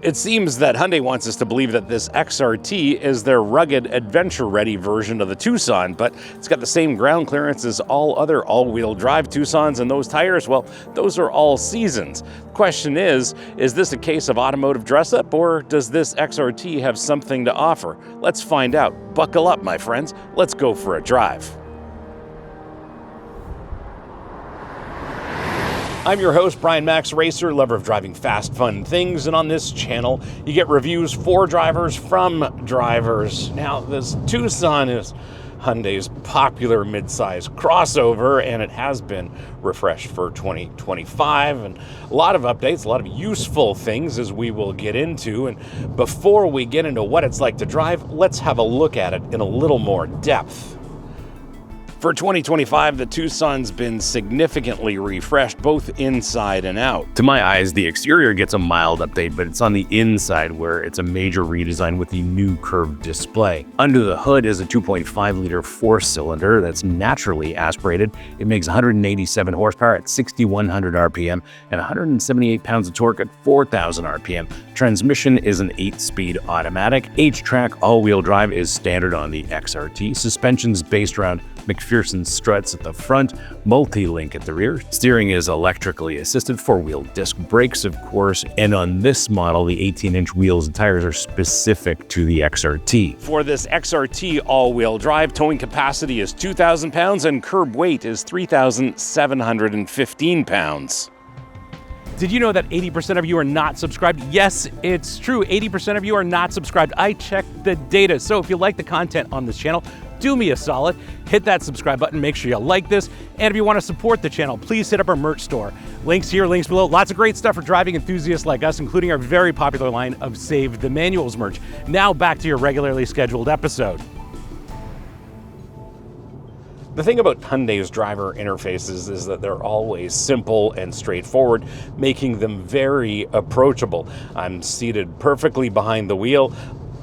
It seems that Hyundai wants us to believe that this XRT is their rugged, adventure-ready version of the Tucson, but it's got the same ground clearance as all other all-wheel drive Tucsons, and those tires, well, those are all seasons. The question is this a case of automotive dress-up, or does this XRT have something to offer? Let's find out. Buckle up, my friends. Let's go for a drive. I'm your host, Brian Makse, racer, lover of driving fast, fun things, and on this channel, you get reviews for drivers from drivers. Now, this Tucson is Hyundai's popular midsize crossover, and it has been refreshed for 2025, and a lot of updates, a lot of useful things as we will get into. And before we get into what it's like to drive, let's have a look at it in a little more depth. For 2025, the Tucson's been significantly refreshed, both inside and out. To my eyes, the exterior gets a mild update, but it's on the inside where it's a major redesign with the new curved display. Under the hood is a 2.5-liter four-cylinder that's naturally aspirated. It makes 187 horsepower at 6,100 RPM and 178 pounds of torque at 4,000 RPM. Transmission is an 8-speed automatic. H-track all-wheel drive is standard on the XRT. Suspension's based around McPherson struts at the front, multi-link at the rear. Steering is electrically assisted, four-wheel disc brakes, of course, and on this model, the 18-inch wheels and tires are specific to the XRT. For this XRT all-wheel drive, towing capacity is 2,000 pounds and curb weight is 3,715 pounds. Did you know that 80% of you are not subscribed? Yes, it's true. 80% of you are not subscribed. I checked the data. So if you like the content on this channel, do me a solid, hit that subscribe button, make sure you like this, and if you want to support the channel, please hit up our merch store. Links here, links below. Lots of great stuff for driving enthusiasts like us, including our very popular line of Save the Manuals merch. Now back to your regularly scheduled episode. The thing about Hyundai's driver interfaces is that they're always simple and straightforward, making them very approachable. I'm seated perfectly behind the wheel.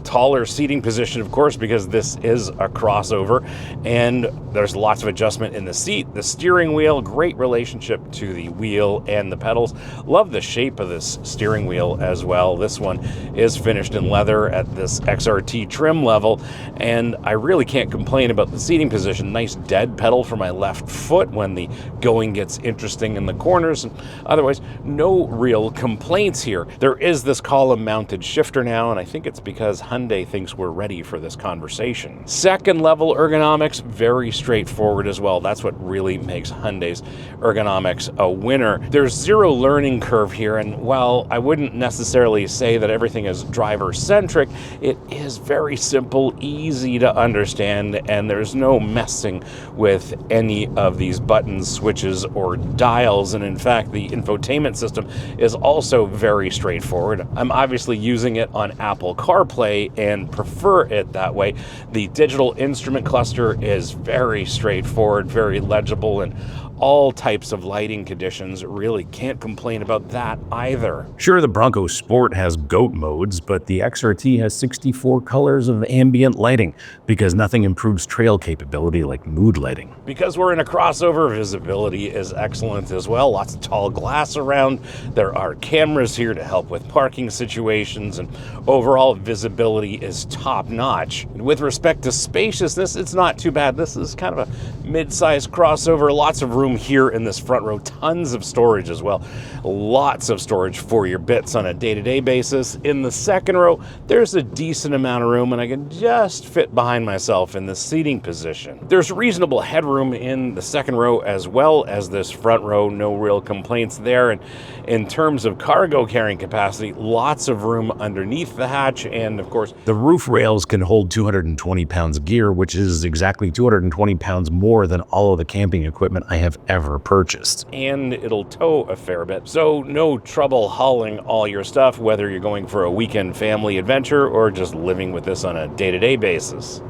Taller seating position, of course, because this is a crossover, and there's lots of adjustment in the seat. The steering wheel, great relationship to the wheel and the pedals. Love the shape of this steering wheel as well. This one is finished in leather at this XRT trim level, and I really can't complain about the seating position. Nice dead pedal for my left foot when the going gets interesting in the corners, and otherwise no real complaints here. There is this column mounted shifter now, and I think it's because Hyundai thinks we're ready for this conversation. Second level ergonomics, very straightforward as well. That's what really makes Hyundai's ergonomics a winner. There's zero learning curve here, and while I wouldn't necessarily say that everything is driver-centric, it is very simple, easy to understand, and there's no messing with any of these buttons, switches, or dials. And in fact, the infotainment system is also very straightforward. I'm obviously using it on Apple CarPlay and prefer it that way. The digital instrument cluster is very straightforward, very legible, and all types of lighting conditions. Really can't complain about that either. Sure, the Bronco Sport has GOAT modes, but the XRT has 64 colors of ambient lighting because nothing improves trail capability like mood lighting. Because we're in a crossover, visibility is excellent as well. Lots of tall glass around. There are cameras here to help with parking situations, and overall visibility is top-notch. With respect to spaciousness, it's not too bad. This is kind of a mid-sized crossover. Lots of room here in this front row, tons of storage as well. Lots of storage for your bits on a day-to-day basis. In the second row, there's a decent amount of room, and I can just fit behind myself in the seating position. There's reasonable headroom in the second row as well as this front row. No real complaints there. And in terms of cargo carrying capacity, lots of room underneath the hatch, and of course, the roof rails can hold 220 pounds of gear, which is exactly 220 pounds more than all of the camping equipment I have ever purchased. And it'll tow a fair bit, so no trouble hauling all your stuff, whether you're going for a weekend family adventure or just living with this on a day-to-day basis.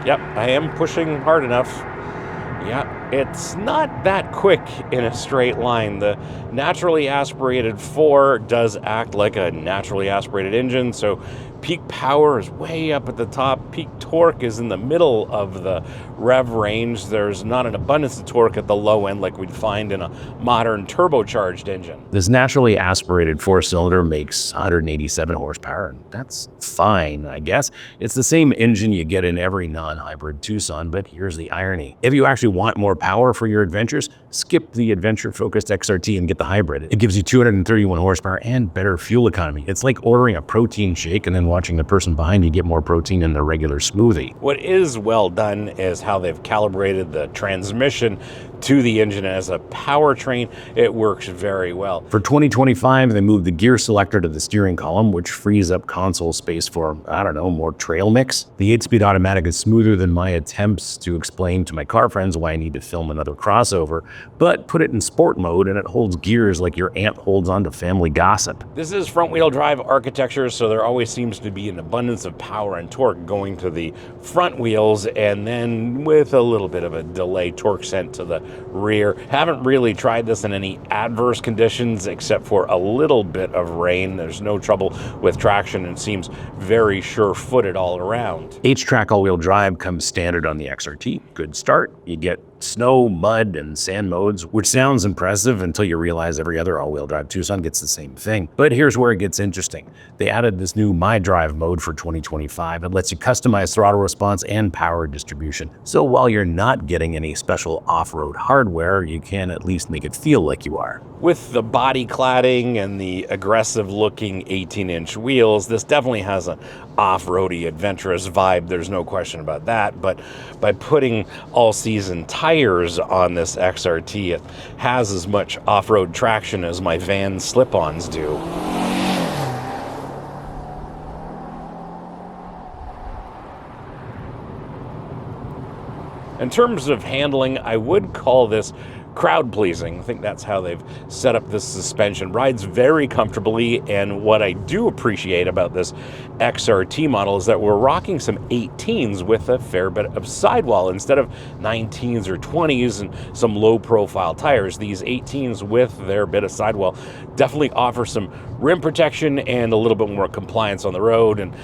Yep, I am pushing hard enough. Yeah, It's not that quick in a straight line. The naturally aspirated 4 does act like a naturally aspirated engine, so peak power is way up at the top. Peak torque is in the middle of the rev range. There's not an abundance of torque at the low end like we'd find in a modern turbocharged engine. This naturally aspirated 4-cylinder makes 187 horsepower. That's fine, I guess. It's the same engine you get in every non-hybrid Tucson, but here's the irony. If you actually want more power for your adventures, skip the adventure-focused XRT and get the hybrid. It gives you 231 horsepower and better fuel economy. It's like ordering a protein shake and then watching the person behind you get more protein in the regular smoothie. What is well done is how they've calibrated the transmission to the engine as a powertrain. It works very well. For 2025, they moved the gear selector to the steering column, which frees up console space for, I don't know, more trail mix. The 8-speed automatic is smoother than my attempts to explain to my car friends why I need to film another crossover, but put it in sport mode and it holds gears like your aunt holds on to family gossip. This is front-wheel drive architecture, so there always seems to be an abundance of power and torque going to the front wheels, and then with a little bit of a delay, torque sent to the rear. Haven't really tried this in any adverse conditions except for a little bit of rain. There's no trouble with traction and seems very sure-footed all around. H-Track all-wheel drive comes standard on the XRT. Good start. You get snow, mud, and sand modes, which sounds impressive until you realize every other all-wheel drive Tucson gets the same thing. But here's where it gets interesting. They added this new My Drive mode for 2025. It lets you customize throttle response and power distribution. So while you're not getting any special off-road hardware, you can at least make it feel like you are. With the body cladding and the aggressive-looking 18-inch wheels, this definitely has an off-roady, adventurous vibe. There's no question about that. But by putting all-season tires on this XRT, it has as much off-road traction as my van slip-ons do. In terms of handling, I would call this crowd-pleasing. I think that's how they've set up this suspension. Rides very comfortably, and what I do appreciate about this XRT model is that we're rocking some 18s with a fair bit of sidewall instead of 19s or 20s and some low-profile tires. These 18s with their bit of sidewall definitely offer some rim protection and a little bit more compliance on the road. And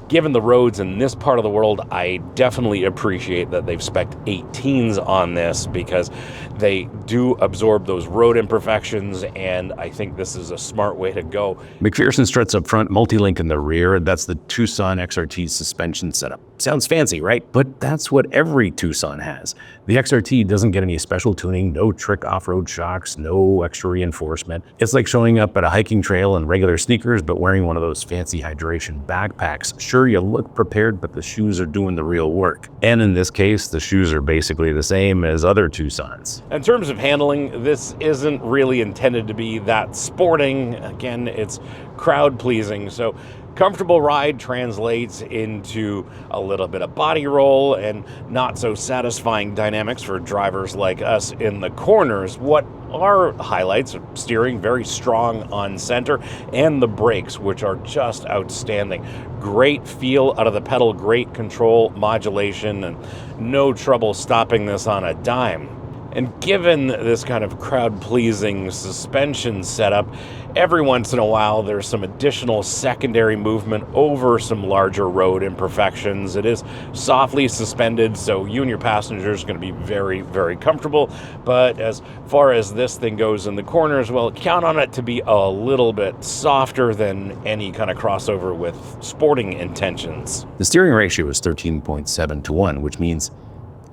given the roads in this part of the world, I definitely appreciate that they've spec'd 18s on this because they do absorb those road imperfections, and I think this is a smart way to go. McPherson struts up front, multi-link in the rear. That's the Tucson XRT suspension setup. Sounds fancy, right? But that's what every Tucson has. The XRT doesn't get any special tuning, no trick off-road shocks, no extra reinforcement. It's like showing up at a hiking trail in regular sneakers, but wearing one of those fancy hydration backpacks. Sure, you look prepared, but the shoes are doing the real work. And in this case, the shoes are basically the same as other Tucsons. In terms of handling, this isn't really intended to be that sporting. Again, it's crowd-pleasing, so comfortable ride translates into a little bit of body roll and not so satisfying dynamics for drivers like us in the corners. What are highlights? Steering very strong on center, and the brakes, which are just outstanding. Great feel out of the pedal, great control, modulation, and no trouble stopping this on a dime. And given this kind of crowd-pleasing suspension setup, every once in a while there's some additional secondary movement over some larger road imperfections. It is softly suspended, so you and your passengers are going to be very, very comfortable. But as far as this thing goes in the corners, well, count on it to be a little bit softer than any kind of crossover with sporting intentions. The steering ratio is 13.7 to 1, which means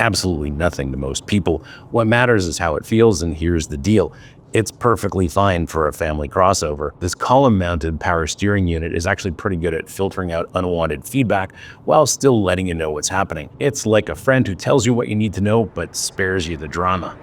absolutely nothing to most people. What matters is how it feels, and here's the deal. It's perfectly fine for a family crossover. This column-mounted power steering unit is actually pretty good at filtering out unwanted feedback while still letting you know what's happening. It's like a friend who tells you what you need to know but spares you the drama.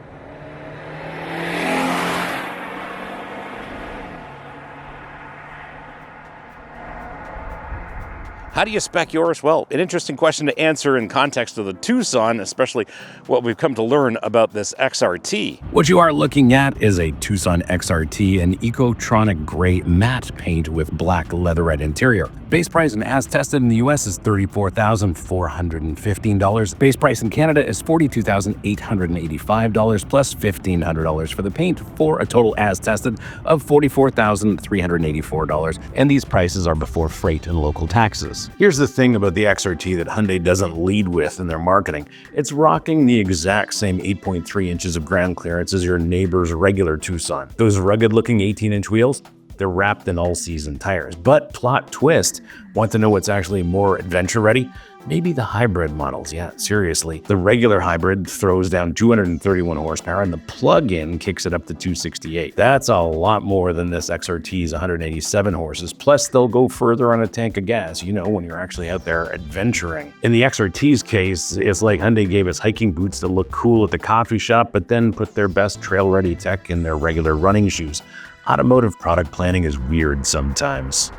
How do you spec yours? Well, an interesting question to answer in context of the Tucson, especially what we've come to learn about this XRT. What you are looking at is a Tucson XRT, an ecotronic gray matte paint with black leatherette interior. Base price and as tested in the US is $34,415. Base price in Canada is $42,885 plus $1,500 for the paint, for a total as tested of $44,384. And these prices are before freight and local taxes. Here's the thing about the XRT that Hyundai doesn't lead with in their marketing. It's rocking the exact same 8.3 inches of ground clearance as your neighbor's regular Tucson. Those rugged-looking 18-inch wheels, they're wrapped in all-season tires. But plot twist, want to know what's actually more adventure-ready? Maybe the hybrid models. Yeah, seriously. The regular hybrid throws down 231 horsepower and the plug-in kicks it up to 268. That's a lot more than this XRT's 187 horses. Plus, they'll go further on a tank of gas, you know, when you're actually out there adventuring. In the XRT's case, it's like Hyundai gave us hiking boots that look cool at the coffee shop, but then put their best trail-ready tech in their regular running shoes. Automotive product planning is weird sometimes.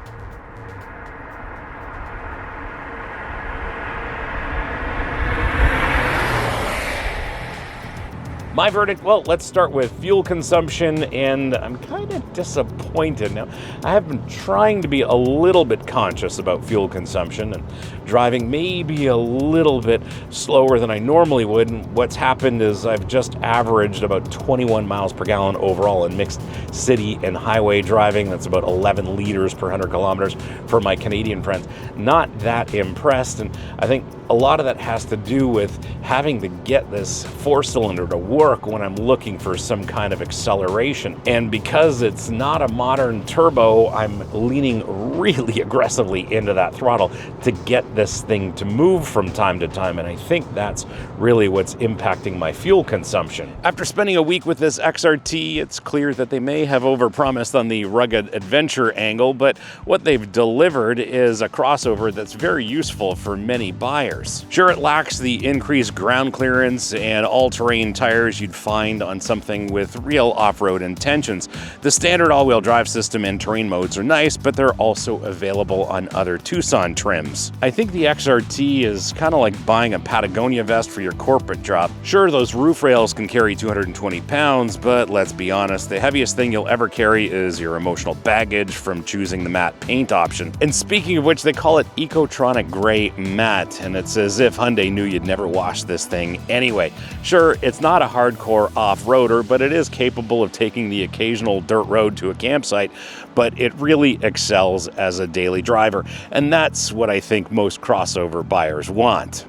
My verdict, well, let's start with fuel consumption, and I'm kind of disappointed. Now, I have been trying to be a little bit conscious about fuel consumption and driving maybe a little bit slower than I normally would, and what's happened is I've just averaged about 21 miles per gallon overall in mixed city and highway driving. That's about 11 liters per 100 kilometers for my Canadian friends. Not that impressed, and I think a lot of that has to do with having to get this four-cylinder to work when I'm looking for some kind of acceleration. And because it's not a modern turbo, I'm leaning really aggressively into that throttle to get this thing to move from time to time. And I think that's really what's impacting my fuel consumption. After spending a week with this XRT, it's clear that they may have overpromised on the rugged adventure angle, but what they've delivered is a crossover that's very useful for many buyers. Sure, it lacks the increased ground clearance and all-terrain tires you'd find on something with real off-road intentions. The standard all-wheel drive system and terrain modes are nice, but they're also available on other Tucson trims. I think the XRT is kind of like buying a Patagonia vest for your corporate job. Sure, those roof rails can carry 220 pounds, but let's be honest, the heaviest thing you'll ever carry is your emotional baggage from choosing the matte paint option. And speaking of which, they call it Ecotronic Gray Matte, and it's as if Hyundai knew you'd never wash this thing anyway. Sure, it's not a hardcore off-roader, but it is capable of taking the occasional dirt road to a campsite, but it really excels as a daily driver, and that's what I think most crossover buyers want.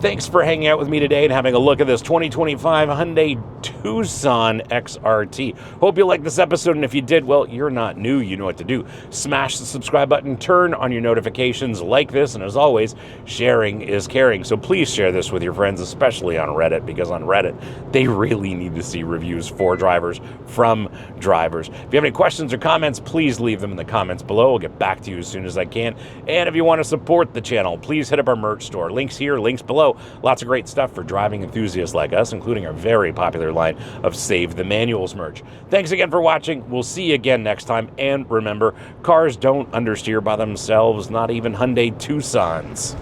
Thanks for hanging out with me today and having a look at this 2025 Hyundai Tucson XRT. Hope you liked this episode, and if you did, well, you're not new, you know what to do. Smash the subscribe button, turn on your notifications, like this, and as always, sharing is caring. So please share this with your friends, especially on Reddit, because on Reddit, they really need to see reviews for drivers from drivers. If you have any questions or comments, please leave them in the comments below. I'll get back to you as soon as I can. And if you want to support the channel, please hit up our merch store. Links here, links below. Lots of great stuff for driving enthusiasts like us, including our very popular line of Save the Manuals merch. Thanks again for watching. We'll see you again next time. And remember, cars don't understeer by themselves, not even Hyundai Tucsons.